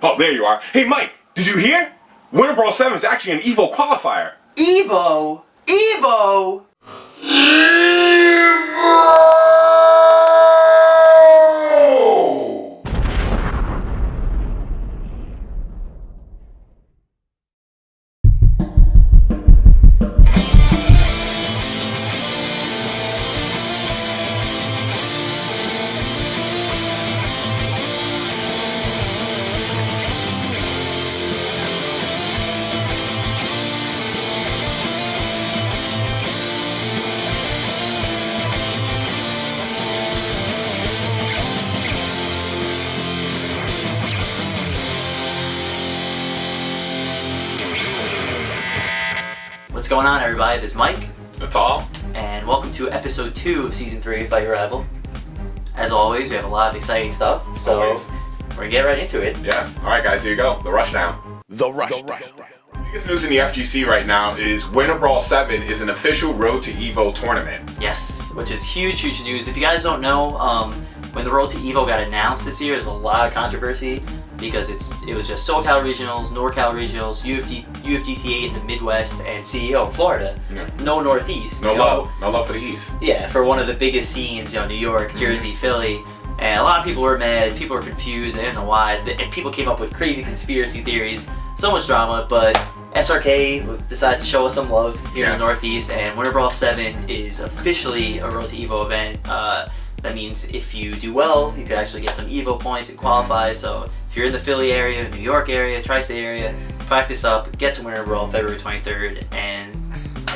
Oh, there you are. Hey, Mike, did you hear? Winter Brawl 7 is actually an EVO qualifier. EVO? EVO? What's going on, everybody? This is Mike. That's all. And welcome to episode 2 of season 3 of FightYourRival. As always, we have a lot of exciting stuff, so we're gonna get right into it. Yeah. Alright guys, here you go. The Rushdown. The Rushdown. The biggest news in the FGC right now is Winter Brawl 7 is an official Road to EVO tournament. Yes, which is huge news. If you guys don't know, when the Road to EVO got announced this year, there's a lot of controversy because it was just SoCal Regionals, NorCal Regionals, UFGTA in the Midwest, and CEO in Florida. Yeah. No Northeast. No love for the East. Yeah, for one of the biggest scenes, New York, Jersey, Philly. And a lot of people were mad, people were confused, they didn't know why, and people came up with crazy conspiracy theories, so much drama, but SRK decided to show us some love here in the Northeast, and Winter Brawl 7 is officially a Road to EVO event. That means if you do well, you could actually get some EVO points and qualify, so if you're in the Philly area, New York area, Tri-State area, practice up, get to Winter Brawl February 23rd, and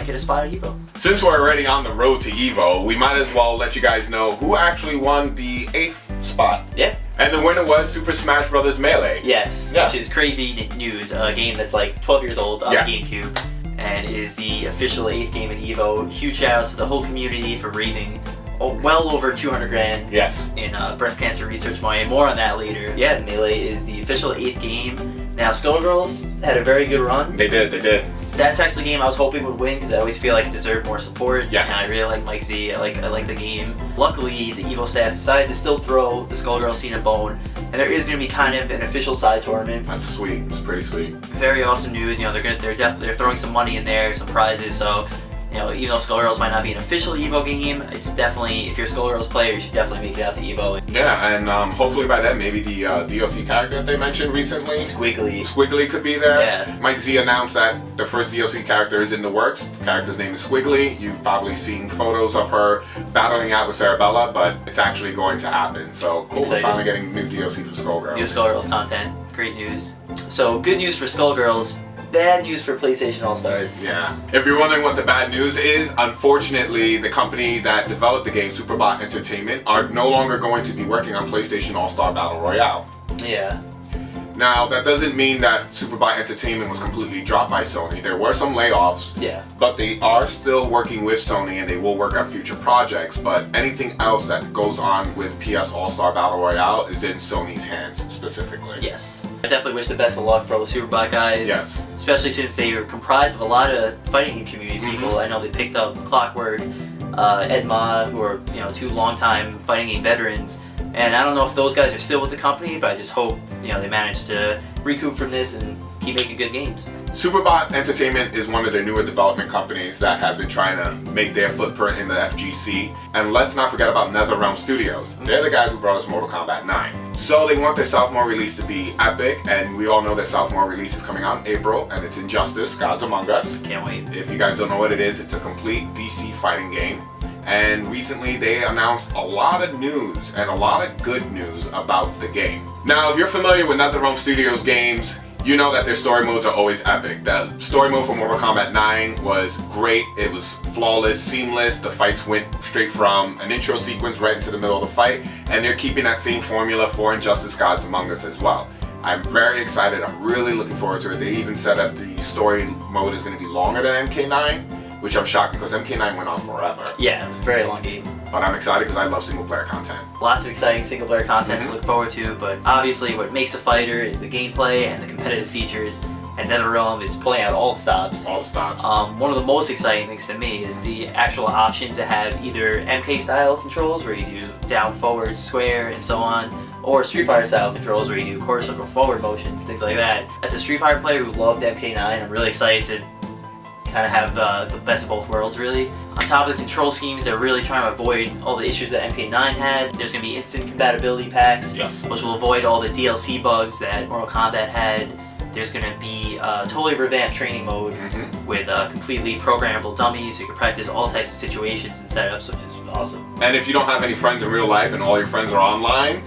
get a spot at EVO. Since we're already on the road to EVO, we might as well let you guys know who actually won the 8th spot. Yeah. And the winner was Super Smash Bros. Melee. Yes, yeah. Which is crazy news. A game that's like 12 years old on the GameCube and is the official 8th game at EVO. Huge shout out to the whole community for raising well over 200 grand in breast cancer research money, and more on that later. Yeah, Melee is the official 8th game. Now, Skullgirls had a very good run. They did. That's actually a game I was hoping would win because I always feel like it deserved more support. Yes. And I really like Mike Z. I like the game. Luckily, the EVO staff decided to still throw the Skullgirls scene a bone, and there is going to be kind of an official side tournament. That's sweet. It's pretty sweet. Very awesome news. They're throwing some money in there, some prizes. So, even though Skullgirls might not be an official EVO game, it's definitely, if you're a Skullgirls player, you should definitely make it out to EVO. Yeah, and hopefully by then, maybe the DLC character that they mentioned recently, Squiggly could be there. Yeah. Mike Z announced that the first DLC character is in the works. The character's name is Squiggly. You've probably seen photos of her battling out with Sarabella, but it's actually going to happen. So cool, we're finally getting new DLC for Skullgirls. New Skullgirls content. Great news. So good news for Skullgirls. Bad news for PlayStation All-Stars. Yeah. If you're wondering what the bad news is, unfortunately, the company that developed the game, Superbot Entertainment, are no longer going to be working on PlayStation All-Star Battle Royale. Yeah. Now, that doesn't mean that Superbot Entertainment was completely dropped by Sony. There were some layoffs, but they are still working with Sony and they will work on future projects, but anything else that goes on with PS All-Star Battle Royale is in Sony's hands, specifically. Yes. I definitely wish the best of luck for all the Superbot guys. Yes. Especially since they are comprised of a lot of fighting game community people. I know they picked up Clockwork, Ed Ma, who are 2 longtime fighting game veterans. And I don't know if those guys are still with the company, but I just hope they manage to recoup from this and keep making good games. Superbot Entertainment is one of their newer development companies that have been trying to make their footprint in the FGC. And let's not forget about NetherRealm Studios. They're the guys who brought us Mortal Kombat 9. So they want their sophomore release to be epic, and we all know their sophomore release is coming out in April, and it's Injustice: Gods Among Us. Can't wait. If you guys don't know what it is, it's a complete DC fighting game. And recently they announced a lot of news and a lot of good news about the game. Now, if you're familiar with NetherRealm Studios games, you know that their story modes are always epic. The story mode for Mortal Kombat 9 was great. It was flawless, seamless. The fights went straight from an intro sequence right into the middle of the fight, and they're keeping that same formula for Injustice: Gods Among Us as well. I'm very excited. I'm really looking forward to it. They even said that the story mode is going to be longer than MK9. Which I'm shocked because MK9 went on forever. Yeah, it was a very long game. But I'm excited because I love single player content. Lots of exciting single player content to look forward to, but obviously what makes a fighter is the gameplay and the competitive features, and NetherRealm is pulling out all the stops. All the stops. One of the most exciting things to me is the actual option to have either MK style controls where you do down, forward, square, and so on, or Street Fighter style controls where you do quarter circle forward motions, things like that. As a Street Fighter player who loved MK9, I'm really excited to kind of have the best of both worlds, really. On top of the control schemes, they're really trying to avoid all the issues that MK9 had. There's going to be instant compatibility packs, which will avoid all the DLC bugs that Mortal Kombat had. There's going to be a totally revamped training mode with completely programmable dummies, so you can practice all types of situations and setups, which is awesome. And if you don't have any friends in real life and all your friends are online,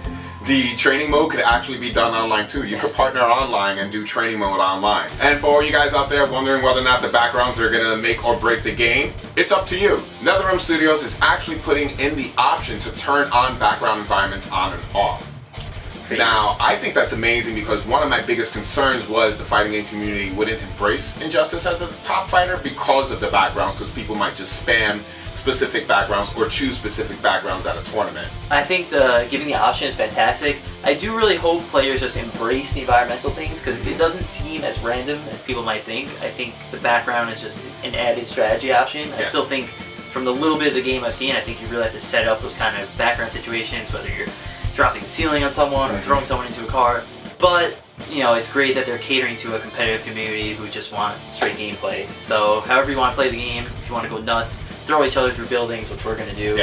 the training mode could actually be done online too. You could partner online and do training mode online. And for all you guys out there wondering whether or not the backgrounds are going to make or break the game, it's up to you. NetherRealm Studios is actually putting in the option to turn on background environments on and off. Now, I think that's amazing because one of my biggest concerns was the fighting game community wouldn't embrace Injustice as a top fighter because of the backgrounds, because people might just spam specific backgrounds or choose specific backgrounds at a tournament. I think giving the option is fantastic. I do really hope players just embrace the environmental things because it doesn't seem as random as people might think. I think the background is just an added strategy option. I still think from the little bit of the game I've seen, I think you really have to set up those kind of background situations, whether you're dropping the ceiling on someone or throwing someone into a car. But you know, it's great that they're catering to a competitive community who just want straight gameplay. So however you want to play the game, if you want to go nuts, throw each other through buildings, which we're going to do.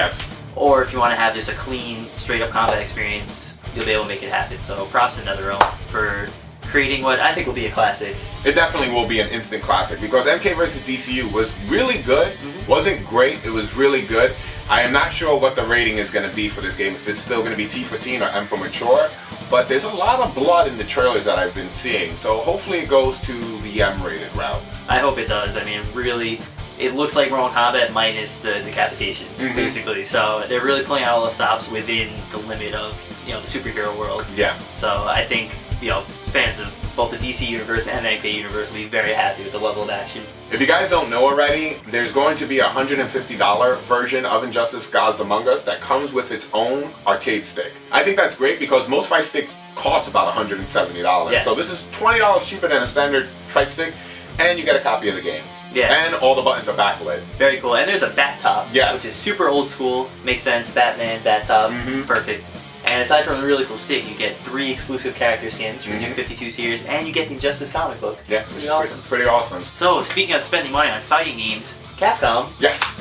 Or if you want to have just a clean, straight up combat experience, you'll be able to make it happen. So props to NetherRealm for creating what I think will be a classic. It definitely will be an instant classic because MK vs. DCU was really good. Wasn't great, it was really good. I am not sure what the rating is going to be for this game, if it's still going to be T for teen or M for mature, but there's a lot of blood in the trailers that I've been seeing, so hopefully it goes to the M-rated route. I hope it does. I mean, really, it looks like Mortal Kombat minus the decapitations, basically, so they're really playing out all the stops within the limit of, you know, the superhero world. So I think, you know, fans of both the DC universe and the MK universe will be very happy with the level of action. If you guys don't know already, there's going to be a $150 version of Injustice Gods Among Us that comes with its own arcade stick. I think that's great because most fight sticks cost about $170. So this is $20 cheaper than a standard fight stick, and you get a copy of the game. And all the buttons are backlit. Very cool. And there's a bat top, which is super old school. Makes sense. Batman, bat top, perfect. And aside from the really cool stick, you get 3 exclusive character skins from the new 52 series, and you get the Injustice comic book. Which is awesome. Pretty awesome. So, speaking of spending money on fighting games, Capcom,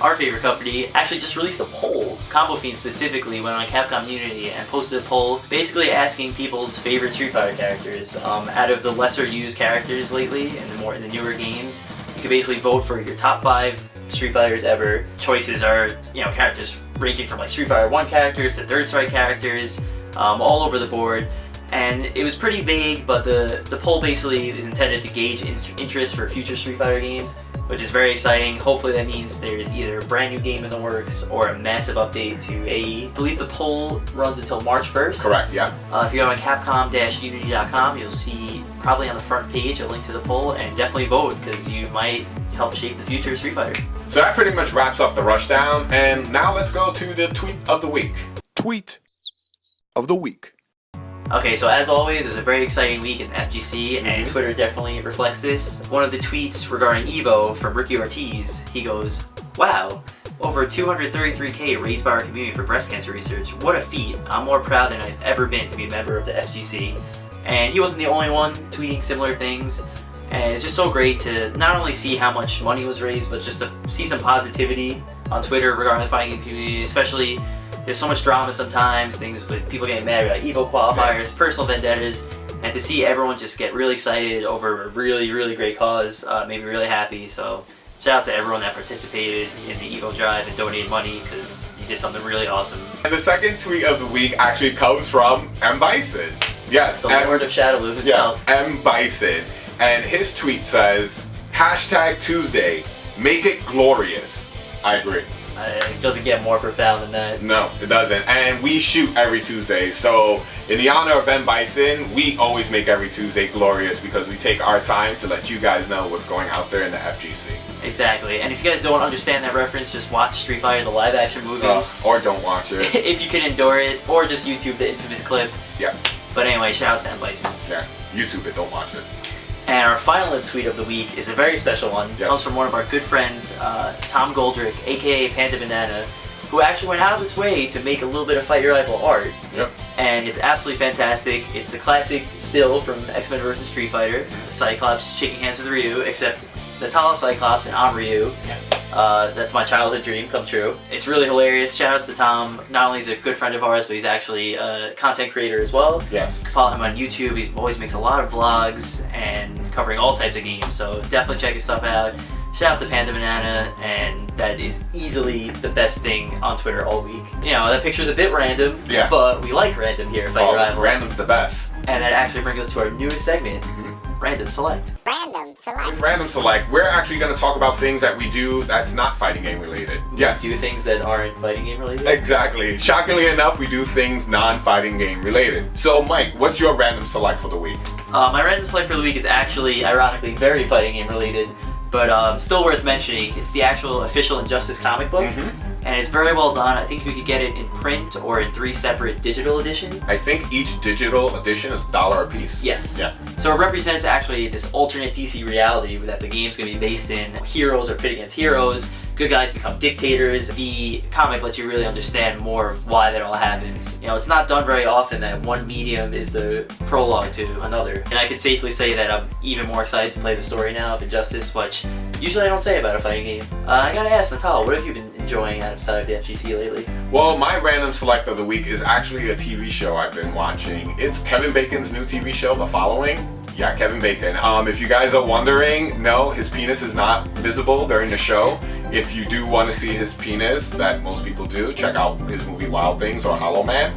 our favorite company, actually just released a poll. Combo Fiend specifically went on Capcom Unity and posted a poll basically asking people's favorite Street Fighter characters. Out of the lesser used characters lately and in the newer games, you can basically vote for your top 5 Street Fighters ever. Choices are, you know, characters ranging from like Street Fighter 1 characters to Third Strike characters, all over the board. And it was pretty vague, but the poll basically is intended to gauge interest for future Street Fighter games, which is very exciting. Hopefully that means there's either a brand new game in the works or a massive update to AE. I believe the poll runs until March 1st. Correct, if you go on capcom-unity.com, you'll see probably on the front page a link to the poll, and definitely vote because you might help shape the future of Street Fighter. So that pretty much wraps up the Rushdown, and now let's go to the Tweet of the Week. Tweet of the Week. Okay, so as always, it was a very exciting week in FGC, and Twitter definitely reflects this. One of the tweets regarding EVO from Ricky Ortiz, he goes, "Wow, over 233K raised by our community for breast cancer research. What a feat. I'm more proud than I've ever been to be a member of the FGC." And he wasn't the only one tweeting similar things. And it's just so great to not only see how much money was raised, but just to see some positivity on Twitter regarding the fighting game community, especially there's so much drama sometimes, things with people getting mad about EVO qualifiers, personal vendettas, and to see everyone just get really excited over a really, really great cause made me really happy. So shout out to everyone that participated in the EVO drive and donated money because you did something really awesome. And the second tweet of the week actually comes from M. Bison. Yes, the Lord of Shadowloo himself. Yes, M. Bison. And his tweet says, #Tuesday, make it glorious. I agree. It doesn't get more profound than that. No, it doesn't. And we shoot every Tuesday. So in the honor of M. Bison, we always make every Tuesday glorious because we take our time to let you guys know what's going out there in the FGC. Exactly. And if you guys don't understand that reference, just watch Street Fighter, the live action movie. Or don't watch it. If you can endure it. Or just YouTube the infamous clip. Yeah. But anyway, shout out to M. Bison. Yeah, YouTube it, don't watch it. And our final tweet of the week is a very special one. It comes from one of our good friends, Tom Goldrick, aka Panda Banana, who actually went out of this way to make a little bit of Fight Your Rival art. Yep. And it's absolutely fantastic. It's the classic still from X-Men vs. Street Fighter. Cyclops shaking hands with Ryu, except Natala Cyclops and I'm Ryu. That's my childhood dream come true. It's really hilarious. Shout outs to Tom. Not only is he a good friend of ours, but he's actually a content creator as well. Yes. Follow him on YouTube. He always makes a lot of vlogs and covering all types of games. So definitely check his stuff out. Shout out to Panda Banana, and that is easily the best thing on Twitter all week. You know, that picture's a bit random, Yeah. but we like random here at Fight Your Rival. Random's the best. And that actually brings us to our newest segment, Random Select. With Random Select, we're actually going to talk about things that we do that's not fighting game related. Yes. Do things that aren't fighting game related? Exactly. Shockingly enough, we do things non-fighting game related. So, Mike, what's your Random Select for the week? My Random Select for the week is actually, ironically, very fighting game related, but still worth mentioning. It's the actual official Injustice comic book. And it's very well done. I think you could get it in print or in 3 separate digital editions. I think each digital edition is $1 a piece. Yes. Yeah. So it represents actually this alternate DC reality that the game's going to be based in. Heroes are pit against heroes. Good guys become dictators. The comic lets you really understand more of why that all happens. You know, it's not done very often that one medium is the prologue to another. And I can safely say that I'm even more excited to play the story now of Injustice, which usually I don't say about a fighting game. I gotta ask Natal, what have you been enjoying outside of the FGC lately? Well, my Random Select of the week is actually a TV show I've been watching. It's Kevin Bacon's new TV show, The Following. Yeah, Kevin Bacon. If you guys are wondering, no, his penis is not visible during the show. If you do want to see his penis, that most people do, check out his movie Wild Things or Hollow Man.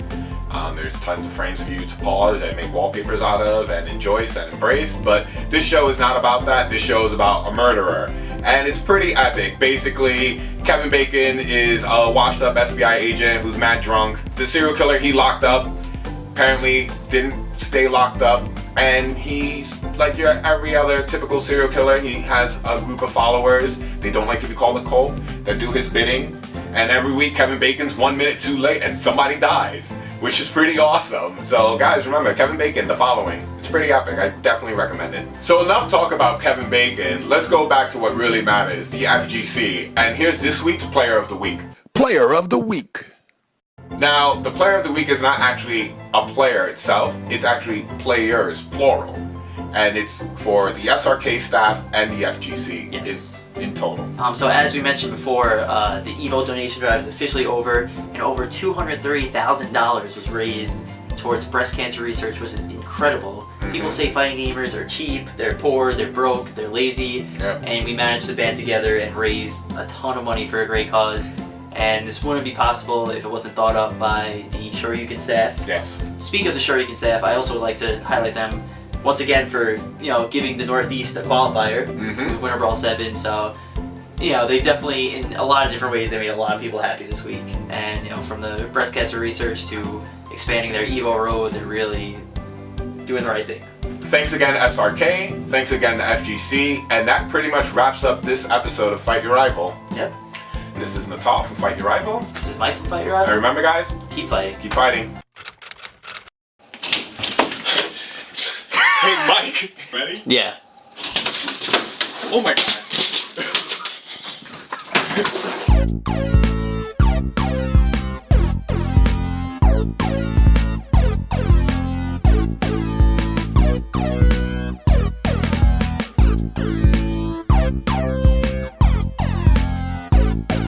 There's tons of frames for you to pause and make wallpapers out of and enjoy and embrace. But this show is not about that. This show is about a murderer. And it's pretty epic. Basically, Kevin Bacon is a washed up FBI agent who's mad drunk. The serial killer he locked up apparently didn't stay locked up. And he's like every other typical serial killer. He has a group of followers. They don't like to be called a cult. That do his bidding. And every week Kevin Bacon's 1 minute too late and somebody dies, which is pretty awesome. So guys, remember, Kevin Bacon, The Following. It's pretty epic. I definitely recommend it. So enough talk about Kevin Bacon. Let's go back to what really matters, the FGC. And here's this week's Player of the Week. Player of the Week. Now, the Player of the Week is not actually a player itself. It's actually players, plural. And it's for the SRK staff and the FGC. Yes. In total. So as we mentioned before, the EVO donation drive is officially over, and over $230,000 was raised towards breast cancer research, which was incredible. People say fighting gamers are cheap, they're poor, they're broke, they're lazy, and we managed to band together and raise a ton of money for a great cause. And this wouldn't be possible if it wasn't thought up by the Shoryuken staff. Yes. Speaking of the Shoryuken staff, I also would like to highlight them once again for, you know, giving the Northeast a qualifier with Winter Brawl 7. So, you know, they definitely, in a lot of different ways, they made a lot of people happy this week. And, you know, from the breast cancer research to expanding their EVO road, they're really doing the right thing. Thanks again, SRK. Thanks again to FGC. And that pretty much wraps up this episode of Fight Your Rival. Yep. This is Natal from Fight Your Rival. This is Mike from Fight Your And Rival. remember, guys, Keep fighting. keep fighting. Hey, Mike. Ready? Yeah. Oh my god.